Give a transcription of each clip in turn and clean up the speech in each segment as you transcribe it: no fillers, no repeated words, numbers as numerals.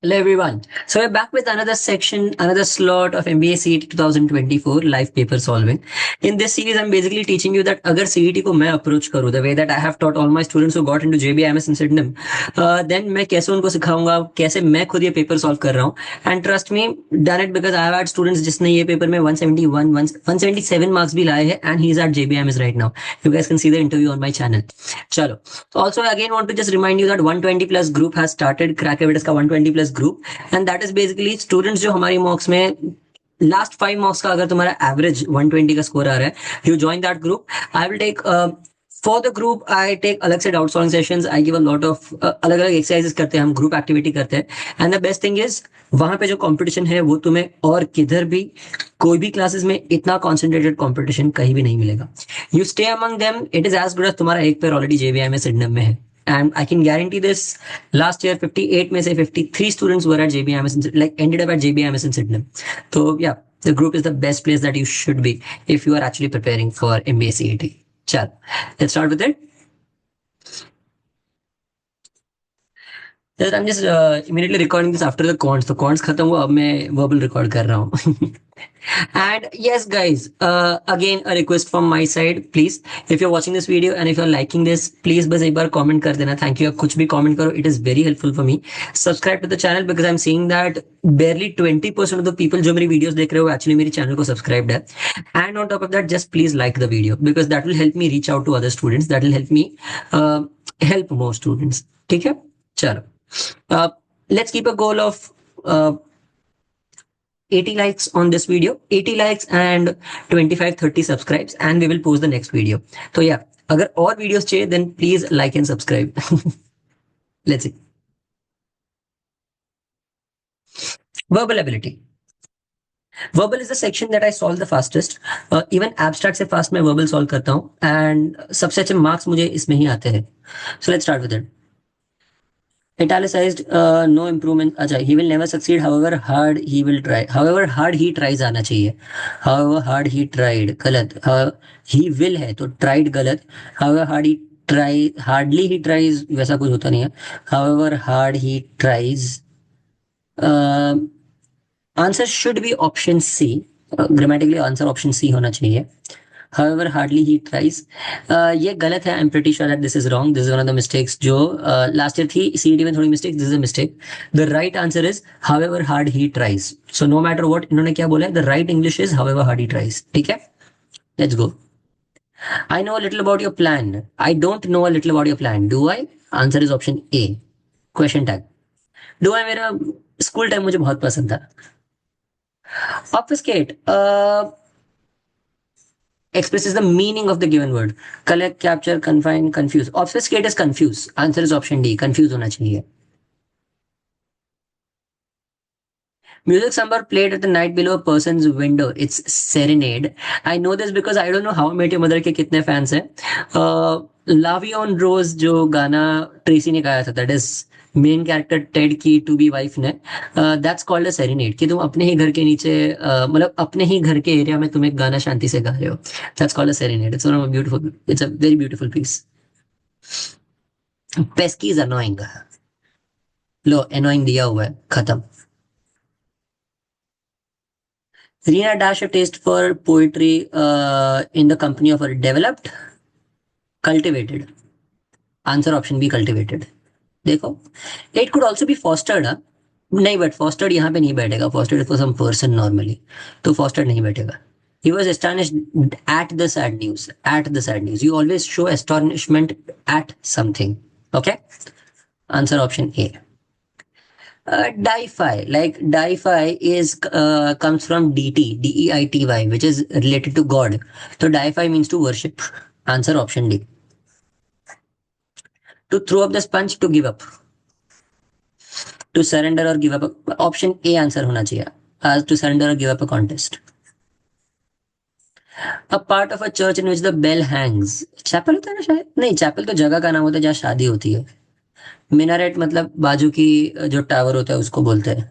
Hello everyone. So we're back with another section, another slot of MBA CET 2024 live paper solving. In this series, I'm basically teaching you that अगर CET को मैं approach करूँ, the way that I have taught all my students who got into JBIMS and Sydenham, then मैं कैसे उनको सिखाऊंगा, कैसे मैं खुद ये पेपर सॉल्व कर रहा हूँ. And trust me, done it because I have had students जिसने ये पेपर में 171, 177 मार्क्स भी लाए हैं, and he is at JBIMS right now. You guys can see the interview on my channel. चलो. Also, I again want to just remind you that 120 plus group has started. Crack Evidence का 120 plus group, and that is basically students जो हमारी mocks में last 5 marks का अगर तुम्हारा average 120 का score आ रहा है, you join that group. I will take for the group, I take अलग से doubt solving sessions, I give a lot of अलग अलग एक्सरसाइजेस करते हैं हम, ग्रुप एक्टिविटी करते हैं. And the best thing is वहां पे जो कंपटीशन है वो तुम्हें और किधर भी कोई भी क्लासेस में इतना कॉन्सेंट्रेटेड कंपटीशन कहीं भी नहीं मिलेगा. You stay among them, it is as good as तुम्हारा एक पेयर ऑलरेडी जेबीआई में सिडनम में है. And I can guarantee this. Last year, 58 में से 53 students were at JBIMS, like ended up at JBIMS in Sydenham. So yeah, the group is the best place that you should be if you are actually preparing for MBA CET. Chal, let's start with it. I'm just immediately recording this after the cons. तो cons खत्म हुआ, अब मैं verbal record कर रहा हूँ. And yes, guys, again a request from my side, please. If you're watching this video and if you're liking this, please बस एक बार comment कर देना. Thank you. आप कुछ भी comment करो, it is very helpful for me. Subscribe to the channel because I'm seeing that barely 20% of the people जो मेरी videos देख रहे हो actually मेरी channel को subscribed है. And on top of that, just please like the video because that will help me reach out to other students. That will help me help more students. ठीक है? चलो. Let's keep a goal of 80 likes on this video, 80 likes and 25-30 subscribes, and we will post the next video. So yeah, अगर और videos चाहिए then please like and subscribe. Let's see. Verbal ability. Verbal is the section that I solve the fastest. Even abstract से fast मैं verbal solve करता हूँ, and सबसे अच्छे marks मुझे इसमें ही आते हैं. So let's start with it. Italicized, no improvement. अच्छा, he will never succeed. However hard he will try. However hard he tries आना चाहिए. However hard he tried, गलत. He will है तो tried गलत. However hard he try, hardly he tries वैसा कुछ होता नहीं है. However hard he tries. Answer should be option C. Grammatically answer option C होना चाहिए. However hardly he tries. ये गलत है. I'm pretty sure that this is wrong. This is one of the mistakes जो last year थी CET में थोड़ी mistake. This is a mistake. The right answer is however hard he tries. So no matter what इन्होंने क्या बोला है, the right English is however hard he tries. ठीक है? Let's go. I know a little about your plan. I don't know a little about your plan. Do I? Answer is option A. Question tag. Do I मेरा school time मुझे बहुत पसंद था. Obfuscate. Expresses the meaning of the given word. Collect, capture, confine, confuse. Obfuscate is confuse. Answer is option D. Confuse होना चाहिए. Music somewhere played at the night below a person's window. It's serenade. I know this because I don't know how I Met Your Mother के कितने fans हैं. Love You on Rose जो गाना Tracy ने गाया था, that is main character Ted की to be wife ने, दैट्स कॉल्ड अ सेरेनेड, कि तुम अपने ही घर के नीचे मतलब अपने ही घर के एरिया में तुम एक गाना शांति से गा रहे हो. That's called a serenade. It's one of beautiful, it's a very beautiful piece. Pesky is annoying. लो अनोइंग दिया हुआ है, खत्म. Rina dash a taste for poetry in the company of her. Developed, cultivated. Answer option B, cultivated. देखो, it could also be fostered. हाँ, नहीं, but fostered यहाँ पे नहीं बैठेगा. Fostered for some person normally, तो fostered नहीं बैठेगा. He was astonished at the sad news. At the sad news. You always show astonishment at something. Okay. Answer option A. Deify, like deify is comes from DT, DEITY, which is related to God. So deify means to worship. Answer option D. To throw up the sponge, to give up. To surrender or give up. Option A answer होना चाहिए. As to surrender or give up a contest. A part of a church in which the bell hangs. Chapel होता है ना शायद? नहीं, chapel तो जगह का नाम होता है जहाँ शादी होती है. मिनारेट मतलब बाजू की जो टावर होता है उसको बोलते हैं.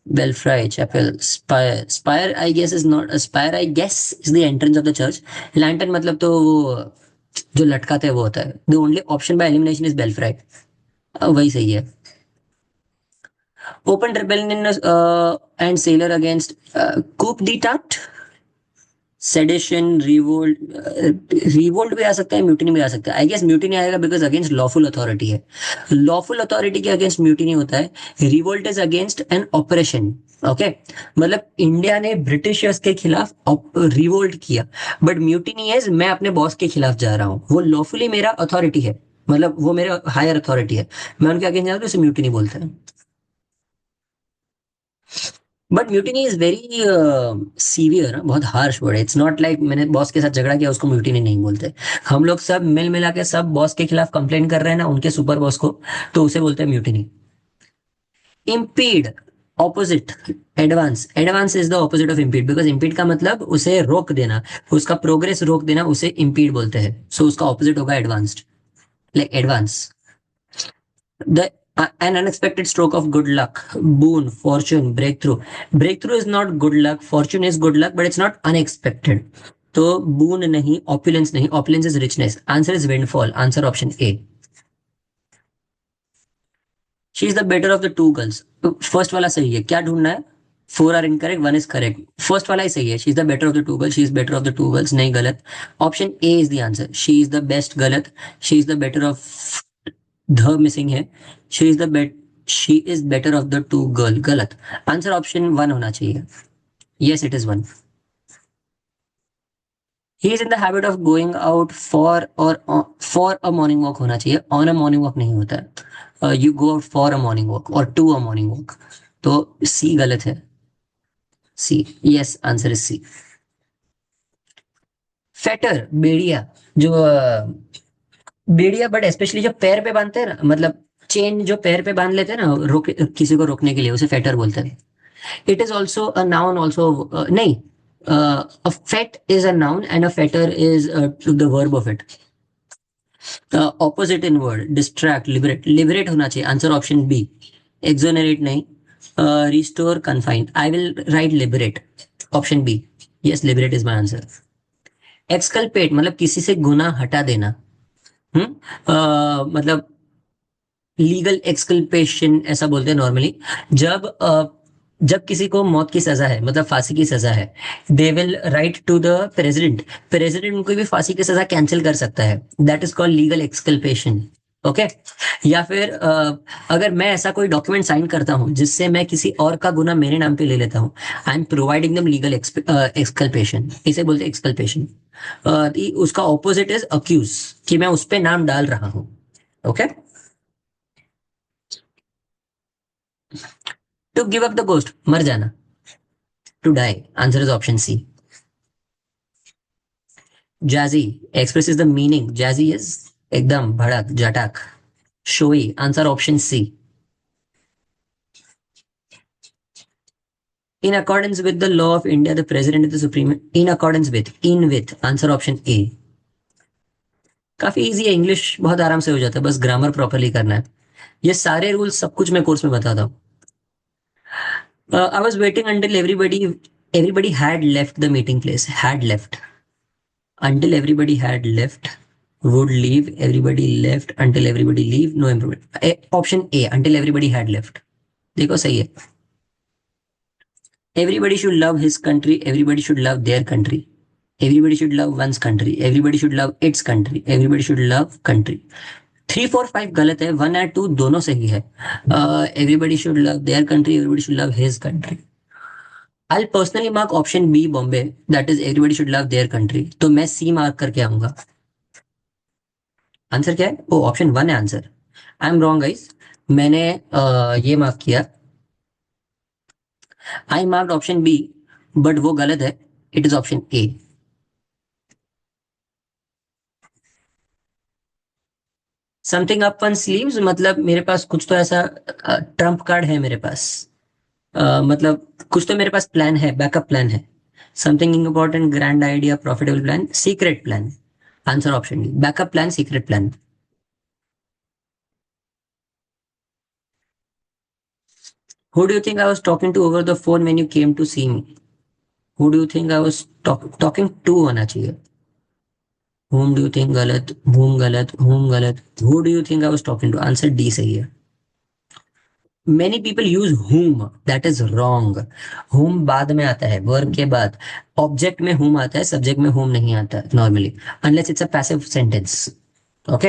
Belfry, chapel, spire. Spire, I guess, is not a spire. I guess is the entrance of the church. Lantern मतलब तो वो जो लटकाते हैं वो होता है. The only option by elimination is belfry. वही सही है. Open rebellion and sailor against coup d'état, sedition, revolt, revolt भी आ सकता है, म्यूटिनी भी आ सकता है। आई गेस म्यूटिनी आएगा बिकॉज अगेंस्ट लॉफुल अथॉरिटी है। लॉफुल अथॉरिटी के अगेंस्ट म्यूटिनी होता है। Revolt is against an operation. Okay, मतलब इंडिया ने ब्रिटिशर्स के खिलाफ रिवोल्ट किया, बट म्यूटिनी इज मैं अपने बॉस के खिलाफ जा रहा हूँ, वो लॉफुली मेरा अथॉरिटी है, मतलब वो मेरा हायर अथॉरिटी है, मैं उनके अगेंस्ट जा रहा हूँ तो उसे म्यूटिनी बोलते हैं। But mutiny is very severe, बहुत हार्श वर्ड है। इट्स नॉट लाइक मैंने बॉस के साथ झगड़ा किया उसको म्यूटिनी नहीं बोलते। हम लोग सब मिल मिला के सब बॉस के खिलाफ कंप्लेन कर रहे हैं ना उनके सुपर बॉस को, तो उसे बोलते हैं mutiny. Impede, opposite, advance. Advance is the opposite of impede, because impede का मतलब उसे रोक देना, उसका प्रोग्रेस रोक देना, उसे इम्पीड बोलते हैं। सो उसका ऑपोजिट होगा advanced, like advance. The an unexpected stroke of good luck, boon, fortune, breakthrough. Breakthrough is not good luck, fortune is good luck, but it's not unexpected. तो boon नहीं, opulence नहीं, opulence is richness. Answer is windfall. Answer option A. She is the better of the two girls. First वाला सही है, क्या ढूंढना है? Four are incorrect, one is correct. First वाला ही सही है, she is the better of the two girls, she is better of the two girls, नहीं गलत। Option A is the answer, she is the best, गलत। She is the better of, the missing है, she is the bet, she is better of the two girl, गलत। Answer option one होना चाहिए। Yes it is one. He is in the habit of going out for, और for a morning walk होना चाहिए, on a morning walk नहीं होता है। You go out for a morning walk और to a morning walk, तो C गलत है। C, yes answer is C. Fetter, बेड़िया, जो बेड़िया, बट स्पेशली जो पैर पे बांधते हैं ना, मतलब चेन जो पैर पे बांध लेते हैं ना, रोक किसी को रोकने के लिए, उसे फेटर बोलते हैं। It is also a noun also, नहीं, a fete is a noun and a fetter is the verb of it. Opposite in word, distract, liberate, liberate होना चाहिए। आंसर ऑप्शन बी, एक्सोनरेट नहीं, restore, confine. I will write liberate, option B. Yes, liberate is my answer. Exculpate मतलब किसी से गुनाह हटा देना। मतलब लीगल एक्सकल्पेशन ऐसा बोलते हैं नॉर्मली। जब जब किसी को मौत की सजा है, मतलब फांसी की सजा है, they will write to the president, president उनको भी फांसी की सजा कैंसिल कर सकता है, that is called legal exculpation. Okay, या फिर अगर मैं ऐसा कोई डॉक्यूमेंट साइन करता हूं जिससे मैं किसी और का गुना मेरे नाम पे ले लेता हूं, आई एम प्रोवाइडिंग दम लीगल एक्सकल्पेशन, इसे बोलते हैं एक्सकल्पेशन। उसका ऑपोजिट इज अक्यूज, कि मैं उस पे नाम डाल रहा हूं। Okay, to give up the ghost, मर जाना, to die. Answer is option C. Jazzy, express is the meaning, jazzy is एकदम भड़क, जटक। Showy, answer option C. In accordance with the law of India the president is the supreme, in accordance with, in with, answer option A. काफी easy है, English बहुत आराम से हो जाता है, बस ग्रामर प्रॉपरली करना है। ये सारे रूल्स सब कुछ मैं कोर्स में बताता हूँ। I was waiting until everybody had left the meeting place, had left, until everybody had left, would leave, everybody left, until everybody leave, no improvement। Option A, until everybody had left। देखो सही है। everybody should love his country, everybody should love their country, everybody should love one's country, everybody should love its country, everybody should love country। Three four five गलत है, one and two दोनों सही है। Everybody should love their country, everybody should love his country. I personally mark option B Bombay, that is everybody should love their country, तो मैं C mark करके आऊंगा। Answer क्या है? ओ, ऑप्शन वन है answer. I am wrong guys, मैंने ये mark किया, I marked option B, but वो गलत है, it is option A. Something up one sleeves मतलब मेरे पास कुछ तो ऐसा ट्रम्प कार्ड है मेरे पास। मतलब कुछ तो मेरे पास प्लान है, बैकअप प्लान है। Something important, grand idea, profitable plan, secret plan. Answer option D, backup plan, secret plan. Who do you think I was talking to over the phone when you came to see me? Who do you think I was talking to होना चाहिए। whom do you think गलत, whom गलत, whom गलत, who do you think I was talking to? Answer D सही है। Many people use whom, that is wrong. whom बाद में आता है, वर्ब के बाद. ऑब्जेक्ट में whom आता है, सब्जेक्ट में whom नहीं आता normally, unless it's a passive sentence. Okay,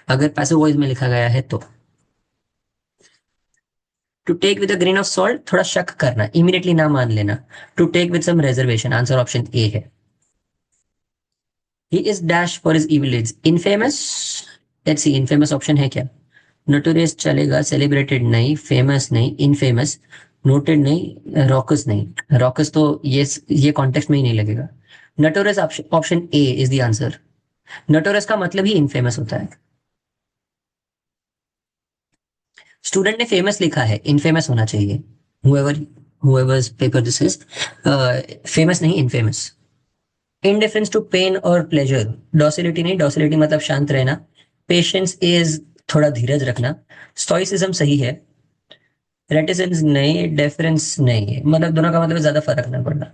अगर पैसिव वॉइस में लिखा गया है तो. To take with a grain of salt, थोड़ा शक करना, इमीडिएटली ना मान लेना. To take with some reservation, answer option A है. He is dash for his evil deeds. Infamous, let's see infamous option है क्या. नोटोरियस चलेगा, सेलिब्रेटेड नहीं, फेमस नहीं, इनफेमस, नोटेड नहीं, रॉकस नहीं. रॉकस तो ये कॉन्टेक्स्ट में ही नहीं लगेगा. Notorious option A is the answer. Notorious का मतलब ही इनफेमस होता है. स्टूडेंट ने फेमस लिखा है, इनफेमस होना चाहिए. whoever whoever's paper this is, famous नहीं, इनफेमस. इंडिफरेंस टू पेन और प्लेजर, डॉसिलिटी नहीं, डॉसिलिटी मतलब शांत रहना. पेशेंस इज थोड़ा धीरज रखना. स्टोइसिज्म सही है. रेटिसेंस नहीं, डेफरेंस नहीं है, मतलब दोनों का मतलब ज्यादा फर्क ना पड़ना.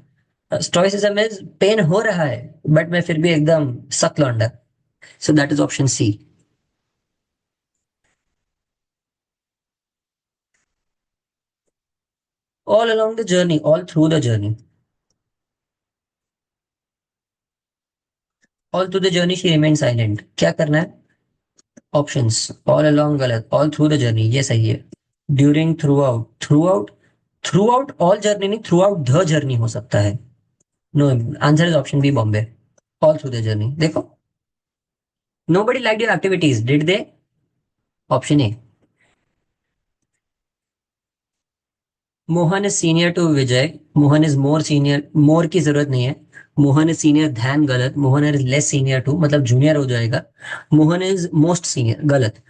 स्टोइसिज्म इज पेन हो रहा है बट मैं फिर भी एकदम सख्त लौंडा. So that is option C. All along the journey, all through the journey. All through the journey she remain silent, क्या करना है. ऑप्शंस, ऑल अलोंग गलत, ऑल थ्रू द जर्नी ये सही है. During, throughout, throughout, throughout all journey नहीं, throughout the journey हो सकता है. No, answer is option B, Bombay. All through the journey. देखो, nobody like your activities, did they. Option A. Mohan is senior to Vijay. Mohan is more senior, more की जरूरत नहीं है. Mohan is senior ध्यान गलत. Mohan is less senior to, मतलब junior हो जाएगा. मोहन इज मोस्ट सीनियर गलत.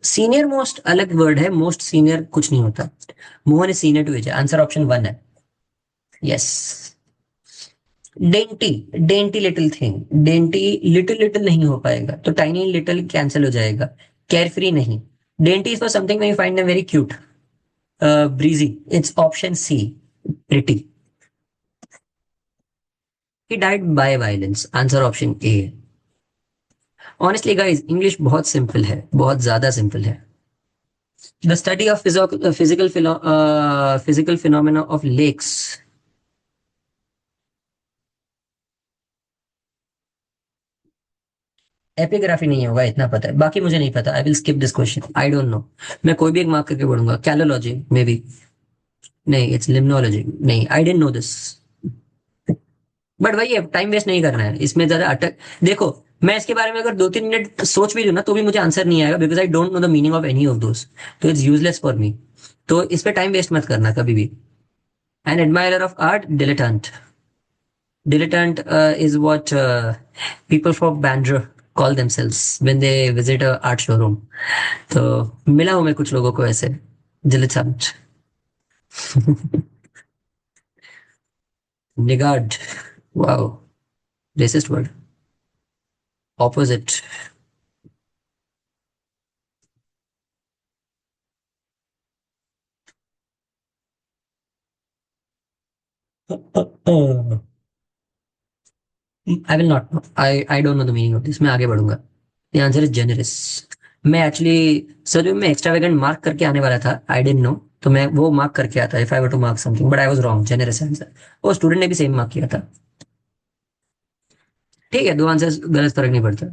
सीनियर मोस्ट अलग वर्ड है, मोस्ट सीनियर कुछ नहीं होता. Mohan is senior to Vijay, answer option one है. Yes. Dainty, dainty little thing, dainty little little नहीं हो पाएगा तो टाइनी लिटिल कैंसिल हो जाएगा. केयरफ्री नहीं. Dainty is for something when you find them very cute. Breezy, it's option C, pretty. He died by violence, answer option A. Honestly guys, English बहुत simple है, बहुत ज्यादा सिंपल है. The study of physical phenomena of lakes. Epigraphy नहीं होगा, इतना पता है, बाकी मुझे नहीं पता. I will skip this question, I don't know. मैं कोई भी एक मार्क करके पढ़ूंगा. कैलोलॉजी मे बी, नहीं, इट्स लिम्नोलॉजी, नहीं, आई डेंट नो दिस. बट वही है, टाइम वेस्ट नहीं करना है इसमें ज्यादा अटक. देखो, मैं इसके बारे में अगर 2-3 मिनट सोच भी लूँ ना तो भी मुझे आंसर नहीं आएगा, because I don't know the meaning of any of those. तो इट्स यूजलेस फॉर मी. तो इस पे टाइम वेस्ट मत करना कभी भी. An admirer of art, dilettante. Dilettante is what people from Bandra call themselves when they visit a art showroom. तो मिला हूं मैं कुछ लोगों को ऐसे, dilettante. Niggard, wow, racist word. Opposite. I will not know, I don't know the meaning of this. मैं आगे बढ़ूंगा. The answer is generous. मैं एक्चुअली सर में एक्स्ट्रावेगेंट मार्क करके आने वाला था, आई डेंट नो. तो मैं वो मार्क करके आता if I were to mark something, but I was wrong. Generous answer. वो स्टूडेंट ने भी सेम मार्क किया था. ठीक है, दो आंसर गलत, फर्क नहीं पड़ता.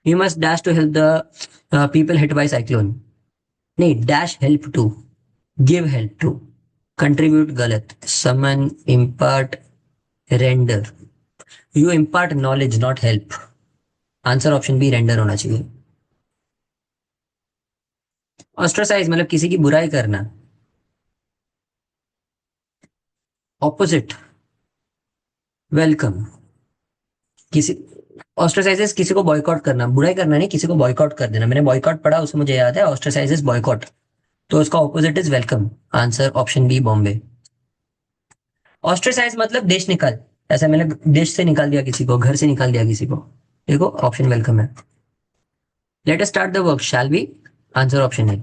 You must dash to help the people hit by cyclone. नहीं, dash help to, give help to. Contribute गलत. Summon, impart, render. You impart knowledge not help, answer option B, render होना चाहिए. ऑस्ट्रासाइज मतलब किसी की बुराई करना. Opposite, welcome. किसी, ऑस्ट्रासाइजेस किसी को बॉयकॉट करना, बुराई करना नहीं, किसी को बॉयकॉट कर देना. मैंने बॉयकॉट पढ़ा, उससे मुझे याद है ऑस्ट्रासाइजेस बॉयकॉट. तो उसका opposite is welcome, answer option B, Bombay. Ostracise मतलब देश निकाल, ऐसा मैंने देश से निकाल दिया किसी को, घर से निकाल दिया किसी को. देखो, ऑप्शन वेलकम है. Let us start the work, shall be, answer option है,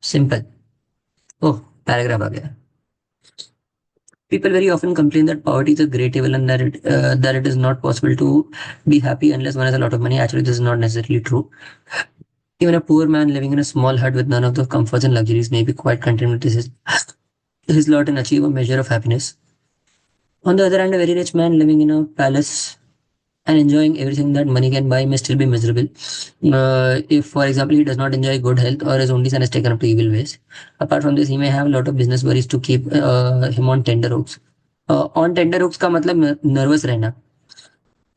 सिंपल. ओह, पैराग्राफ आ गया. People very often complain that poverty is a great evil and that it is not possible to be happy unless one has a lot of money. Actually, this is not necessarily true. Even a poor man living in a small hut with none of the comforts and luxuries may be quite content with his lot and achieve a measure of happiness. On the other hand, a very rich man living in a palace and enjoying everything that money can buy may still be miserable. If, for example, he does not enjoy good health or his only son has taken up to evil ways. Apart from this, he may have a lot of business worries to keep him on tender hooks. On tender hooks का मतलब nervous रहना.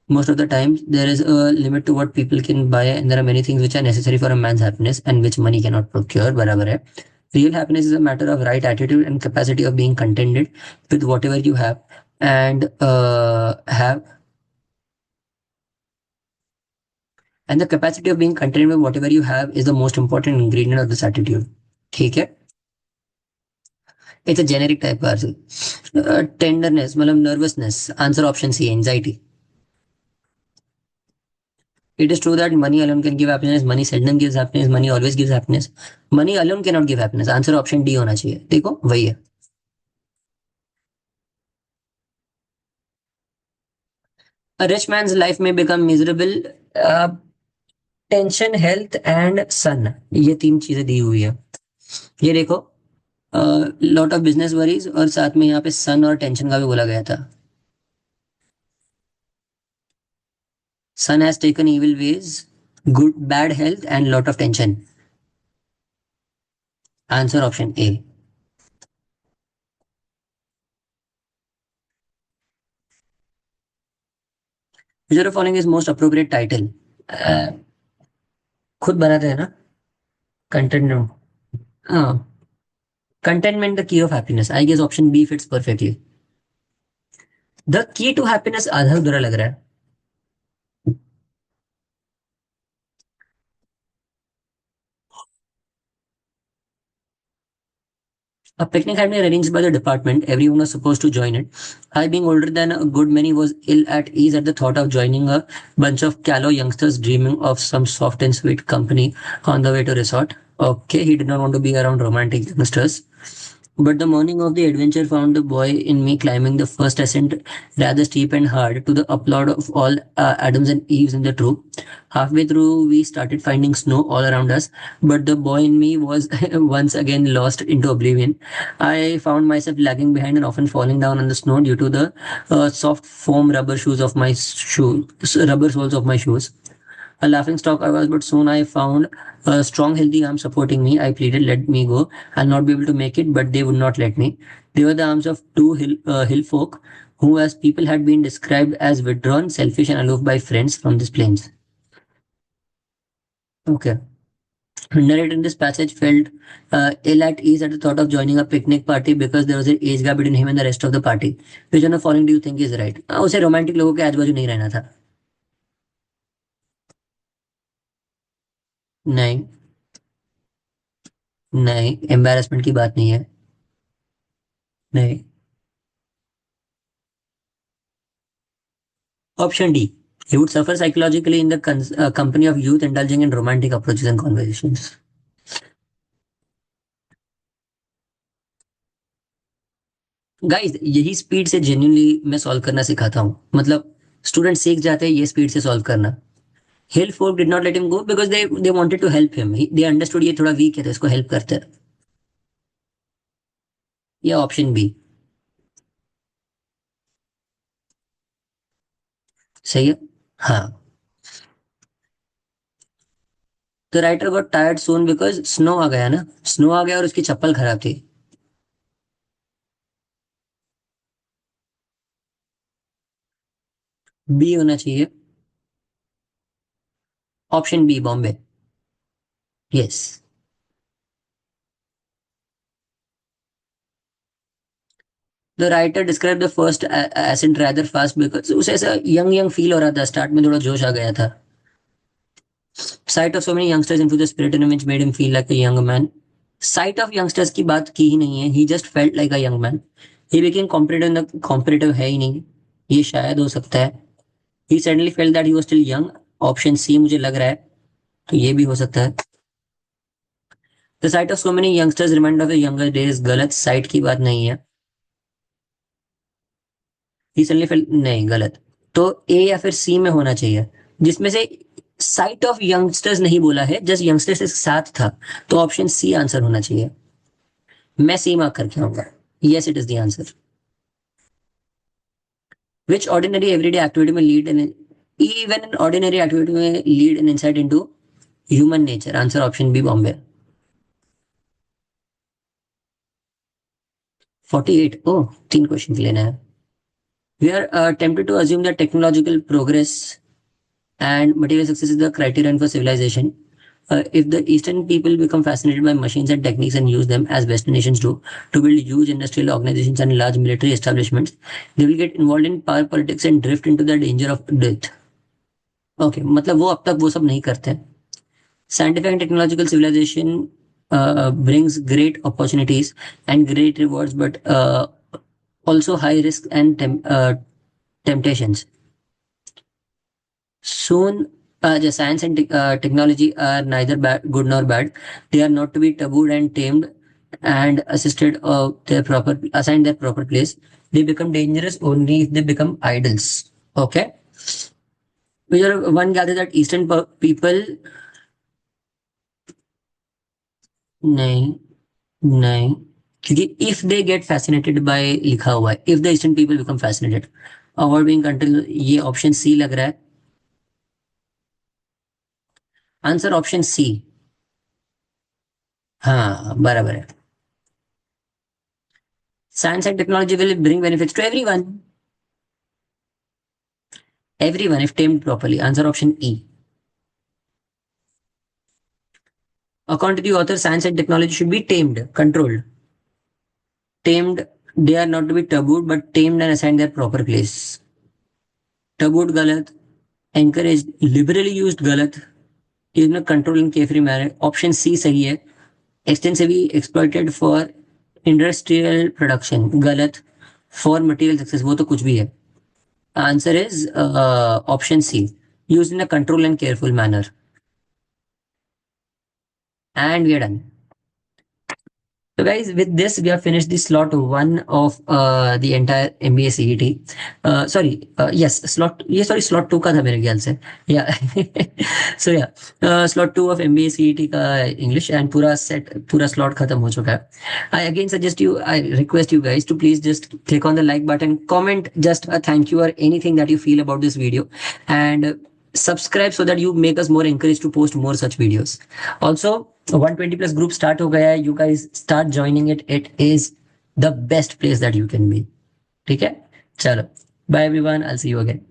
Most of the time, there is a limit to what people can buy, and there are many things which are necessary for a man's happiness and which money cannot procure. बराबर है. Real happiness is a matter of right attitude and capacity of being contented with whatever you have and the capacity of being content with whatever you have is the most important ingredient of this attitude. ठीक है. It's a generic type का tenderness मतलब nervousness. Answer option C anxiety. It is true that money alone can give happiness. Money seldom gives happiness. Money always gives happiness. Money alone cannot give happiness. Answer option D होना चाहिए. देखो वही है. A rich man's life may become miserable. Tension health and son ये तीन चीजें दी हुई है. ये देखो लॉट ऑफ बिजनेस वरीज और साथ में यहाँ पे सन और टेंशन का भी बोला गया था. Son has taken evil ways, good bad health and lot of tension. Answer option A. Which of following is most appropriate title. खुद बनाते हैं ना कंटेंट. हाँ. Contentment, the key of happiness. I guess option B fits perfectly. The key to happiness आधा अधूरा लग रहा है. A picnic had been arranged by the department. Everyone was supposed to join it. I, being older than a good many, was ill at ease at the thought of joining a bunch of callow youngsters dreaming of some soft and sweet company on the way to resort. Okay, he did not want to be around romantic youngsters. But the morning of the adventure found the boy in me climbing the first ascent, rather steep and hard, to the applaud of all Adams and Eves in the troop. Halfway through, we started finding snow all around us, but the boy in me was once again lost into oblivion. I found myself lagging behind and often falling down on the snow due to the soft foam rubber soles of my shoes. A laughing stock I was, but soon I found a strong, healthy arm supporting me. I pleaded, "Let me go. I'll not be able to make it," but they would not let me. They were the arms of two hill folk who, as people, had been described as withdrawn, selfish, and aloof by friends from these plains. Okay. Narrator in this passage felt ill at ease at the thought of joining a picnic party because there was an age gap between him and the rest of the party. Which one of the following do you think is right? उसे romantic लोगों के आजू बाजू नहीं रहना था. नहीं. नहीं, एम्बेरसमेंट की बात नहीं है. नहीं. Option D. He would suffer psychologically in the company of youth indulging in romantic approaches and conversations. Guys यही स्पीड से जेन्युइनली मैं सॉल्व करना सिखाता हूँ. मतलब स्टूडेंट सीख जाते हैं ये स्पीड से सॉल्व करना. His folk did not let him go because they wanted to help him. They understood ये थोड़ा वीक है तो इसको हेल्प करते हैं. या ऑप्शन बी सही है. हाँ. The writer got tired soon because snow आ गया ना. स्नो आ गया और उसकी चप्पल खराब थी. बी होना चाहिए. Option B Bombay. Yes. The writer describe the first ascent rather fast because उसे ऐसा यंग यंग फील हो रहा था. स्टार्ट में थोड़ा जोश आ गया था. Sight of so many youngsters into the spirit in which made him feel like a young man. Sight of youngsters की बात की ही नहीं है. He just felt like a young man. He became competitive. Competitive है ही नहीं. ये शायद हो सकता है. He suddenly felt that he was still young. Option C मुझे लग रहा है. तो ये भी हो सकता है. The site of so many youngsters remind of the younger days. गलत. साइट की बात नहीं है. ही सडनली फेल्ट नहीं. गलत. तो ए या फिर सी में होना चाहिए जिसमें से साइट ऑफ यंगस्टर्स नहीं बोला है, जस्ट यंगस्टर्स के साथ था, तो ऑप्शन सी आंसर होना चाहिए। मैं सी मार्क करके आऊंगा। Yes, it is the answer. Which ordinary everyday activity में lead in, even in ordinary activity में lead in insight into human nature. Answer option B, Bombay. 48, O 3 question लेना है। We are tempted to assume that technological progress and material success is the criterion for civilization. If the Eastern people become fascinated by machines and techniques and use them as Western nations do to build huge industrial organizations and large military establishments, they will get involved in power politics and drift into the danger of death. Okay, मतलब वो अब तक वो सब नहीं करते। Scientific and technological civilization brings great opportunities and great rewards, but also high risk and temptations. Soon, the science and technology are neither good nor bad. They are not to be tabooed and tamed and assisted of their proper assigned their proper place. They become dangerous only if they become idols. Okay. We are one gather that Eastern people. नहीं, नहीं, क्योंकि if they get fascinated by लिखा हुआ है, if the eastern people become fascinated, avoid being control, ये option C लग रहा है। Answer option C. हाँ, बराबर है। Science and technology will bring benefits to everyone. Everyone, if tamed properly. Answer option E. According to the author, science and technology should be tamed, controlled. Tamed, they are not to be tabooed, but tamed and assigned their proper place. Tabooed galat, encouraged, liberally used galat, in a controlled and carefree manner. Option C सही है. Extensively exploited for industrial production, galat. For material success, वो तो कुछ भी है. Answer is option C, used in a controlled and careful manner. And we are done. So guys, with this, we have finished the slot 1 of the entire MBA CET. Yes, slot 2 का था मेरे ख्याल से. Yeah. So yeah, slot 2 of MBA CET का English and पूरा slot खत्म हो चुका है. I request you guys to please just click on the like button, comment just a thank you or anything that you feel about this video, and subscribe so that you make us more encouraged to post more such videos. Also, 120 plus group start हो गया है. You guys start joining it. It is the best place that you can be. ठीक है, चलो, bye everyone. I'll see you again.